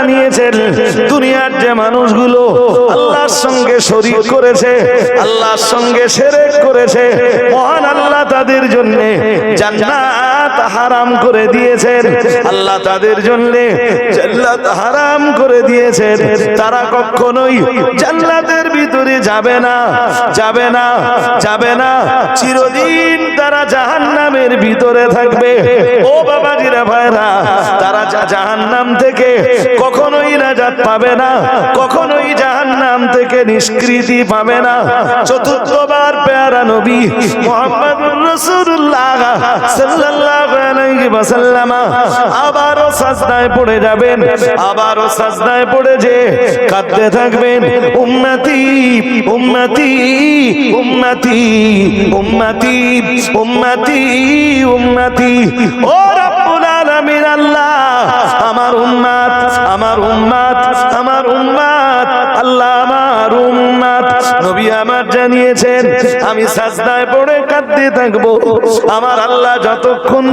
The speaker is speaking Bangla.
জানিয়েছেন দুনিয়ার যে মানুষগুলো আল্লাহর সঙ্গে শরীক করেছে, আল্লাহর সঙ্গে শিরক করেছে, মহান আল্লাহ তাদের জন্য জান্নাত হারাম করে দিয়েছেন। আল্লাহ তাদের জন্য জান্নাত হারাম করে দিয়েছেন। তারা কখনোই জান্নাতের ভিতরে যাবে না, যাবে না, যাবে না। চিরদিন তারা জাহান্নামের ভিতরে থাকবে। ও বাবাজিরা ভাইরা, তারা জাহান্নাম থেকে কখনোই নাজাত পাবে না, কখনোই জাহান্নাম থেকে নিষ্কৃতি পাবে না। চতুর্থবার পেয়ারা নবী মুহাম্মদুর রাসূলুল্লাহ সাল্লাল্লাহু আলাইহি ওয়াসাল্লাম আবারও সাজদায় পড়ে যাবেন, আবারও সাজদায় পড়ে যে কাঁদতে থাকবেন, উম্মতি উম্মতি উম্মতি উম্মতি উম্মতি উম্মতি। ও রব্বুল আলামিন আল্লাহ, আমার উম্মত, আমার উম্মত, আমার উম্মত, আল্লাহ আমার উম্মত। নবী আমার জানিয়েছেন আমি সাজদায় পড়ে কাঁদতে থাকবো, আমার আল্লাহ যতক্ষণ